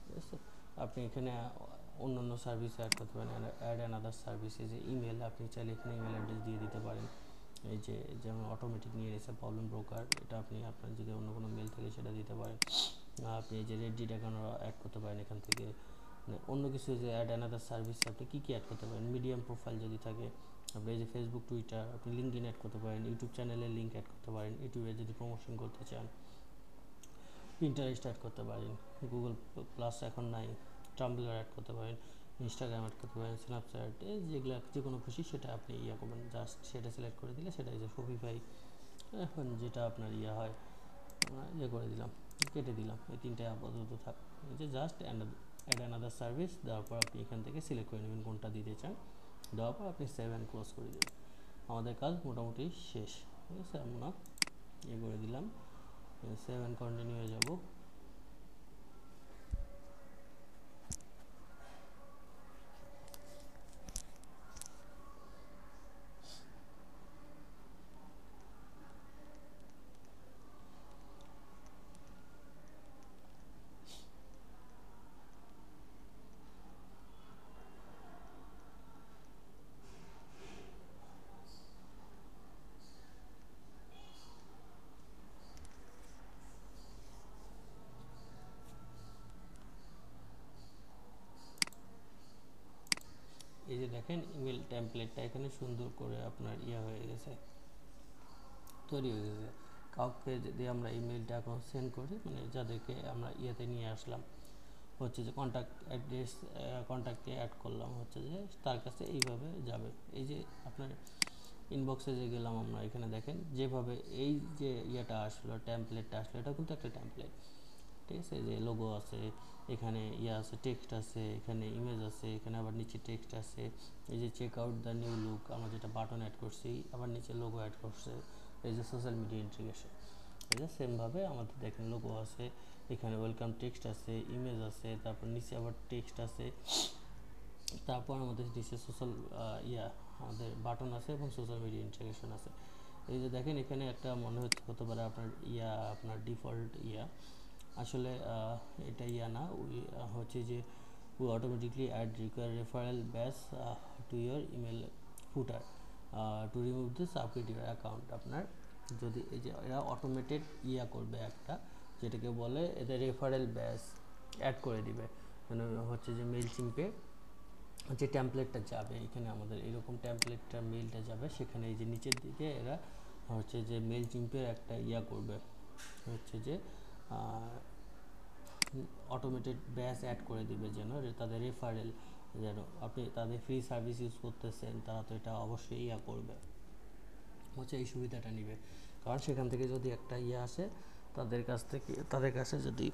A: ঠিক আছে, আপনি এখানে অন্যান্য সার্ভিস অ্যাড করতে পারেন। অ্যাড অ্যানাদার সার্ভিসে যে ইমেল, আপনি চাইলে এখানে ইমেল অ্যাড্রেস দিয়ে দিতে পারেন। এই যে যেমন অটোমেটিক নিয়ে এসে প্রবলেম ব্রোকার, এটা আপনি আপনার যদি অন্য কোনো মেল থাকে সেটা দিতে পারেন। আপনি এই যে রেডি অ্যাকাউন্ট অ্যাড করতে পারেন এখান থেকে। মানে অন্য কিছু যে অ্যাড অ্যানাদার সার্ভিসে আপনি কী অ্যাড করতে পারেন, মিডিয়াম প্রোফাইল যদি থাকে, আপনি এই যে ফেসবুক, টুইটার, আপনি লিঙ্কডইন অ্যাড করতে পারেন, ইউটিউব চ্যানেলের লিঙ্ক অ্যাড করতে পারেন, ইউটিউবে যদি প্রমোশন করতে চান, পিন্টারেস্ট অ্যাড করতে পারেন, গুগল প্লাস এখন নাই, টাম্বলার অ্যাড করতে পারেন, ইনস্টাগ্রাম অ্যাড করতে পারেন, স্ন্যাপচ্যাট, যেগুলো যে কোনো খুশি সেটা আপনি ইয়ে করবেন, জাস্ট সেটা সিলেক্ট করে দিলে সেটা যে শপিফাই এখন যেটা আপনার ইয়ে হয় ইয়ে করে দিলাম, কেটে দিলাম, এই তিনটে আপাতত থাক। এই যে জাস্ট অ্যাড অ্যানাদার সার্ভিস দেওয়ার পর আপনি এখান থেকে সিলেক্ট করে নেবেন কোনটা দিতে চান, দেওয়ার পর আপনি সেভ অ্যান্ড ক্লোজ করে দেবেন। আমাদের কাজ মোটামুটি শেষ, ঠিক আছে। আমরা ইয়ে করে দিলাম, সেভ অ্যান্ড কন্টিনিউ হয়ে যাব। এই যে দেখেন ইমেল টেমপ্লেটটা এখানে সুন্দর করে আপনার ইয়ে হয়ে গেছে, তৈরি হয়ে গেছে। কাউকে যদি আমরা ইমেলটা এখন সেন্ড করি, মানে যাদেরকে আমরা ইয়েতে নিয়ে আসলাম, হচ্ছে যে কন্ট্যাক্ট অ্যাড্রেস, কন্ট্যাক্টে অ্যাড করলাম, হচ্ছে যে তার কাছে এইভাবে যাবে। এই যে আপনার ইনবক্সে যে গেলাম আমরা, এখানে দেখেন যেভাবে এই যে ইয়েটা আসলো, টেমপ্লেটটা আসলো, এটা কিন্তু একটা টেমপ্লেট, ঠিক আছে। যে লোগো আছে, এখানে ইয়ে আছে, টেক্সট আছে, এখানে ইমেজ আছে, এখানে আবার নিচে টেক্সট আছে। এই যে check out the new look, আমরা যেটা বাটন অ্যাড করছি, আবার নিচে লোগো অ্যাড করছে। এই যে সোশ্যাল মিডিয়া ইন্টিগ্রেশন, এই যে সেমভাবে আমাদের দেখেন লোগো আছে, এখানে ওয়েলকাম টেক্সট আছে, ইমেজ আছে, তারপর নিচে আবার টেক্সট আছে, তারপর আমাদের নিচে সোশ্যাল আমাদের বাটন আছে এবং সোশ্যাল মিডিয়া ইন্টিগ্রেশন আছে। এই যে দেখেন এখানে একটা মনে হতে পারে আপনার আপনার ডিফল্ট আসলে এটা না, হচ্ছে যে we automatically add require referral batch to your email footer to remove this update your account। আপনার যদি এই যে এরা অটোমেটেড করবে একটা, যেটাকে বলে এদের রেফারেল ব্যাচ অ্যাড করে দিবে, মানে হচ্ছে যে মেল চিম্পে যে টেমপ্লেটটা যাবে, এখানে আমাদের এরকম টেমপ্লেটটা মেলটা যাবে, সেখানে এই যে নিচের দিকে এরা হচ্ছে যে মেল চিম্পের একটা করবে, হচ্ছে যে অটোমেটেড ব্যাচ অ্যাড করে দিবে, যেন তাদের রেফারেল, যেন আপনি তাদের ফ্রি সার্ভিস ইউজ করতেছেন, তারা তো এটা অবশ্যই করবে, হচ্ছে এই সুবিধাটা নিবে। কারণ সেখান থেকে যদি একটা আসে তাদের কাছে যদি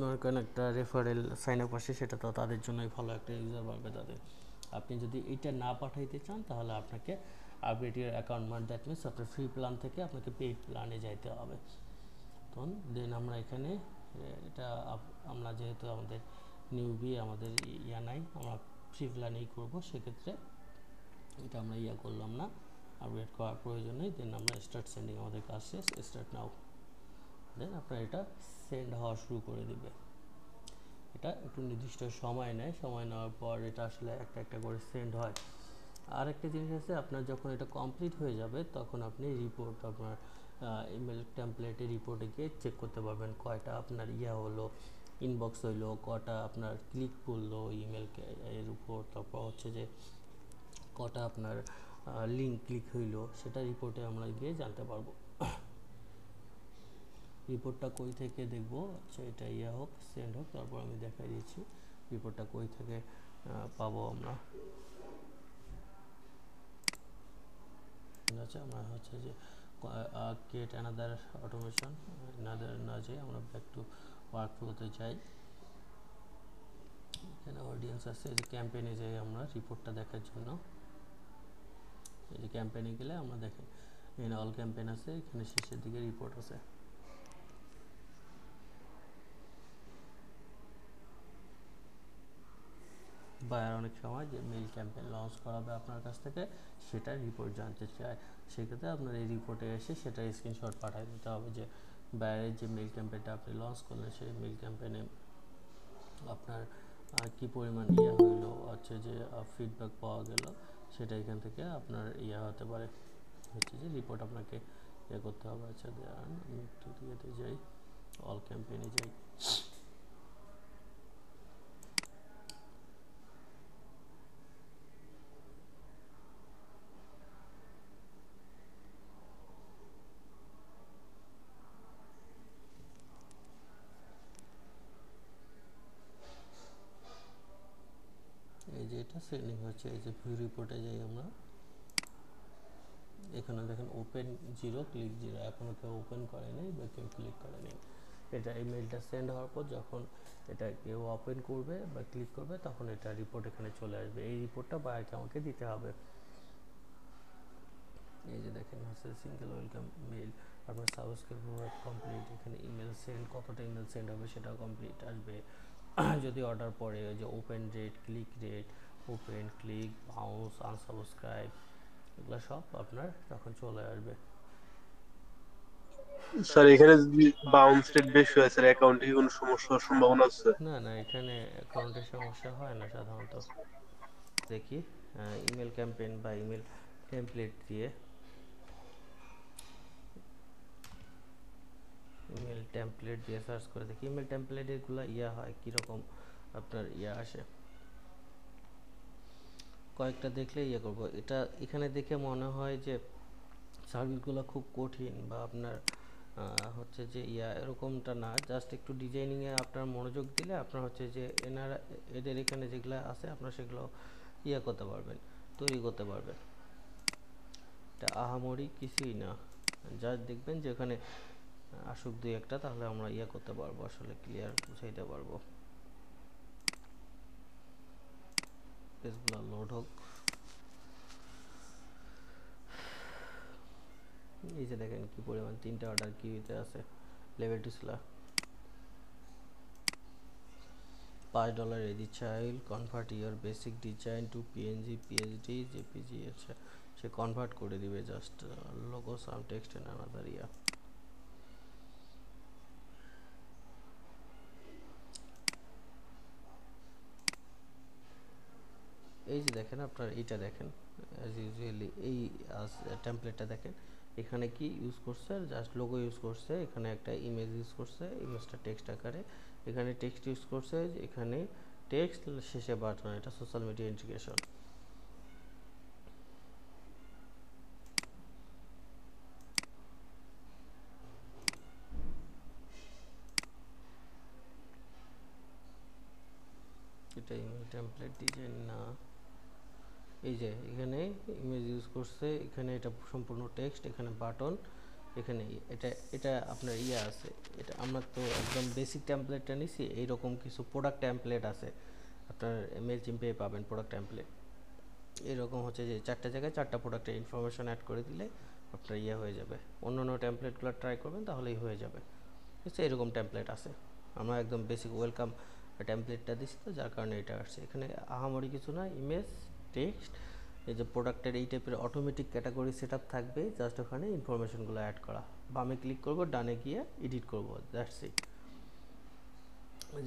A: মনে করেন একটা রেফারেল সাইন আপ আসে, সেটা তো তাদের জন্যই ভালো, একটা ইউজার বাড়বে তাদের। আপনি যদি এইটা না পাঠাইতে চান, তাহলে আপনাকে আপডেট ইয়ার অ্যাকাউন্ট, মানে দ্যাট মিনস আপনার ফ্রি প্ল্যান থেকে আপনাকে পেইড প্ল্যানে যাইতে হবে। তখন দেন আমরা এখানে এটা আমরা যেহেতু আমাদের নিউবি, আমাদের নাই, আমরা ফ্রি প্ল্যানেই করবো, সেক্ষেত্রে এটা আমরা করলাম না, আপডেট করার প্রয়োজন নেই। দেন আমরা স্টার্ট সেন্ডিং, আমাদের কাজ শেষ, স্টার্ট নাও। দেন আপনার এটা সেন্ড হওয়া শুরু করে দিবে। এটা একটু নির্দিষ্ট সময় নেয়, সময় নেওয়ার পর এটা আসলে একটা একটা করে সেন্ড হয়। আর একটা জিনিস আছে, আপনার যখন এটা কমপ্লিট হয়ে যাবে, তখন আপনি রিপোর্ট, আপনার ইমেল টেমপ্লেটে রিপোর্টে গিয়ে চেক করতে পারবেন কয়টা আপনার হলো, ইনবক্স হইলো, কটা আপনার ক্লিক করলো ইমেলকে এর উপর, তারপর হচ্ছে যে কটা আপনার লিঙ্ক ক্লিক হইলো, সেটা রিপোর্টে আমরা গিয়ে জানতে পারবো। রিপোর্টটা কই থেকে দেখবো, আচ্ছা এটা হোক, সেন্ড হোক, তারপর আমি দেখাই দিচ্ছি রিপোর্টটা কই থেকে পাবো আমরা। আচ্ছা, আমরা হচ্ছে যে ক্রিয়েট অ্যানাদার অটোমেশন, না যাই, আমরা ব্যাক টু ওয়ার্ক ফ্লোতে যাই। এখানে অডিয়েন্স আছে, এই যে ক্যাম্পেইনে যাই আমরা রিপোর্টটা দেখার জন্য। এই যে ক্যাম্পেইনে গেলে আমরা দেখেন এখানে অল ক্যাম্পেইন আছে, এখানে শেষের দিকে রিপোর্ট আছে। বায়ার অনেক সময় যে মেইল ক্যাম্পেইন লঞ্চ করাবে আপনার কাছ থেকে, সেটা রিপোর্ট জানতে চায়, সেক্ষেত্রে আপনার এই রিপোর্টে এসে সেটা স্ক্রিনশট পাঠিয়ে দিতে হবে, যে বায়ারের যে মেইল ক্যাম্পেইনটা আপনি লঞ্চ করলেন, সেই মেইল ক্যাম্পেইনে আপনার কি পরিমাণ হইলো, হচ্ছে যে ফিডব্যাক পাওয়া গেল, সেটা এখান থেকে আপনার হতে পারে, হচ্ছে যে রিপোর্ট আপনাকে করতে হবে। আচ্ছা, আমি একটু দিয়েতে যাই, অল ক্যাম্পেইনে যাই। এই যে এটা সেন্ডিং হচ্ছে। এই যে ভিউ রিপোর্টে যাই আমরা, এখানে দেখেন ওপেন 0 ক্লিক 0, এখনও কেউ ওপেন করেনি বা কেউ ক্লিক করেনি। এটা ইমেলটা সেন্ড হওয়ার পর যখন এটা কেউ ওপেন করবে বা ক্লিক করবে তখন এটা রিপোর্ট এখানে চলে আসবে। এই রিপোর্টটা বায়ারকে আমাকে দিতে হবে। এই যে দেখেন হচ্ছে সিঙ্গেল ওয়েলকাম মেল, আপনার সাবস্ক্রাইব কমপ্লিট, এখানে ইমেল সেন্ড, কতটা ইমেল সেন্ড হবে সেটাও কমপ্লিট আসবে। যদি অর্ডার পড়ে ওই যে open rate, click rate, open, click, bounce, unsubscribe, এগুলো সব আপনার তখন চলে আসবে।
B: স্যার এখানে যদি বাউন্স রেট বেশি হয় স্যার, অ্যাকাউন্টে কি কোনো সমস্যার সম্ভাবনা আছে?
A: না না, এখানে অ্যাকাউন্টের সমস্যা হয় না সাধারণত। দেখি ইমেল ক্যাম্পেইন বা ইমেল টেমপ্লেট দিয়ে, ইমেল টেমপ্লেট দিয়ে সার্চ করে দেখি ইমেল টেমপ্লেটগুলো ইয়া হয় কীরকম, আপনার ইয়া আসে। কয়েকটা দেখলে ইয়ে করব। এটা এখানে দেখে মনে হয় যে সার্ভিসগুলো খুব কঠিন বা আপনার হচ্ছে যে ইয়া এরকমটা না, জাস্ট একটু ডিজাইনিংয়ে আপনার মনোযোগ দিলে আপনার হচ্ছে যে এদের এখানে যেগুলো আছে আপনার সেগুলো ইয়া করতে পারবেন, তৈরি করতে পারবেন। এটা আহামরি কিছুই না, জাস্ট দেখবেন যে ওখানে আসুক দুই একটা, তাহলে আমরা ইয়া করতে পারবো, আসলে ক্লিয়ার বুঝাইতে পারবো। পেজগুলো লোড হোক। এই যে দেখেন কি পরিমাণ 3টা অর্ডার কিউতে আছে। লেভেল 2 ছিল $5 edit child, convert your basic design to png, psd, jpg। আচ্ছা, সে কনভার্ট করে দিবে just logo, some text and another yeah. এই যে দেখেন আপনার এইটা দেখেন, অ্যাজ ইউজুয়ালি এই টেমপ্লেটটা দেখেন, এখানে কি ইউজ করছে, জাস্ট লোগো ইউজ করছে, এখানে একটা ইমেজ ইউজ করছে, ইমেজটা টেক্সট আকারে, এখানে টেক্সট ইউজ করছে, এখানে টেক্সট, শেষে বাটন, এটা সোশ্যাল মিডিয়া ইন্টিগ্রেশন। এটা ইমেল টেমপ্লেট ডিজাইন না। এই যে এখানে ইমেজ ইউজ করছে, এখানে এটা সম্পূর্ণ টেক্সট, এখানে বাটন, এখানে এটা এটা আপনার ইয়ে আছে। এটা আমরা তো একদম বেসিক টেমপ্লেটটা নিছি, এইরকম কিছু প্রোডাক্ট টেমপ্লেট আছে আপনার মেলচিম্পে পাবেন। প্রোডাক্ট টেমপ্লেট এরকম হচ্ছে যে 4টা জায়গায় 4টা প্রোডাক্টের ইনফরমেশন অ্যাড করে দিলে আপনার ইয়ে হয়ে যাবে। অন্য টেমপ্লেটগুলো ট্রাই করবেন তাহলেই হয়ে যাবে। ঠিক আছে, এরকম টেমপ্লেট আছে। আমরা একদম বেসিক ওয়েলকাম টেমপ্লেটটা দিচ্ছি তো, যার কারণে এটা আসছে। এখানে আহামরি কিছু না, ইমেজ, টেক্সট, এই যে প্রোডাক্টের এই টাইপের অটোমেটিক ক্যাটাগরি সেট আপ থাকবে, জাস্ট ওখানে ইনফরমেশনগুলো অ্যাড করা। বামে ক্লিক করব, ডানে গিয়ে এডিট করব, দ্যাটস ইট।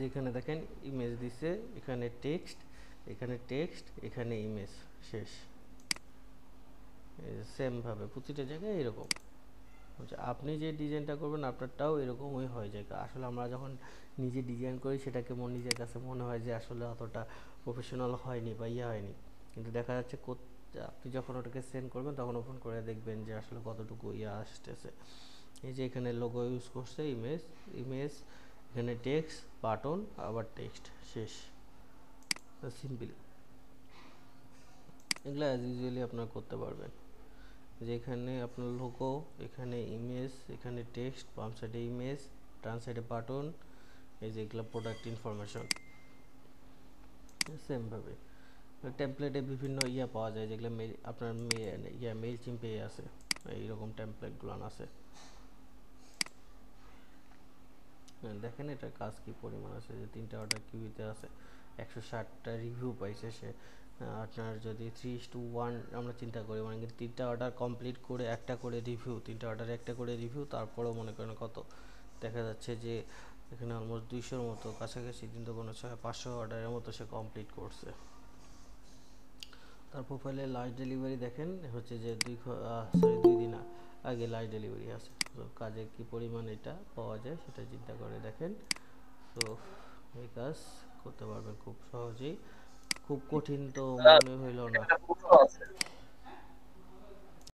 A: যেখানে দেখেন ইমেজ দিছে, এখানে টেক্সট, এখানে টেক্সট, এখানে ইমেজ, শেষ। সেমভাবে প্রতিটা জায়গায় এরকম আপনি যে ডিজাইনটা করবেন আপনারটাও এরকমই হয়ে যায়। আসলে আমরা যখন নিজে ডিজাইন করি সেটাকে নিজের কাছে মনে হয় যে আসলে অতটা প্রফেশনাল হয়নি বা ইয়ে হয়নি, কিন্তু দেখা যাচ্ছে আপনি যখন ওটাকে সেন্ড করবেন তখন ওপেন করে দেখবেন যে আসলে কতটুকু ইয়ে আসতেছে। এই যে এখানে লোগো ইউজ করছে, ইমেজ, ইমেজ, এখানে টেক্সট, বাটন, আবার টেক্সট, শেষ। সিম্পল। এগুলো অ্যাজ ইউজুয়ালি আপনারা করতে পারবেন। যেখানে আপনার লোগো, এখানে ইমেজ, এখানে টেক্সট, বাম সাইডে ইমেজ, ডান সাইডে বাটন, এই যে এগুলো প্রোডাক্ট ইনফরমেশন। সেমভাবে টেমপ্লেটে বিভিন্ন ইয়া পাওয়া যায়, যেগুলো আপনার মেল চিম্পে আছে, এইরকম টেমপ্লেটগুলো আছে। দেখেন এটার কাজ কি পরিমাণ আছে, যে 3টা অর্ডার কিউতে আছে, 160টা রিভিউ পাইছে সে। আপনার যদি 3:1 আমরা চিন্তা করি, মানে 3টা অর্ডার কমপ্লিট করে একটা করে রিভিউ, 3টা অর্ডারে একটা করে রিভিউ, তারপরেও মনে করেন কত দেখা যাচ্ছে যে এখানে অলমোস্ট 200-র মতো কাছাকাছি, কিন্তু কোনো 500 অর্ডারের মতো সে কমপ্লিট করছে। তার প্রোফাইলে লাস্ট ডেলিভারি দেখেন হচ্ছে যে 2 দিন আগে লাস্ট ডেলিভারি আছে। তো কাজে কি পরিমাণ এটা পাওয়া যায় সেটা চিন্তা করে দেখেন। তো এই কাজ করতে পারবেন খুব সহজেই, খুব কঠিন তো
B: স্যার
A: মনে হইল না।
B: একটা প্রশ্ন আছে।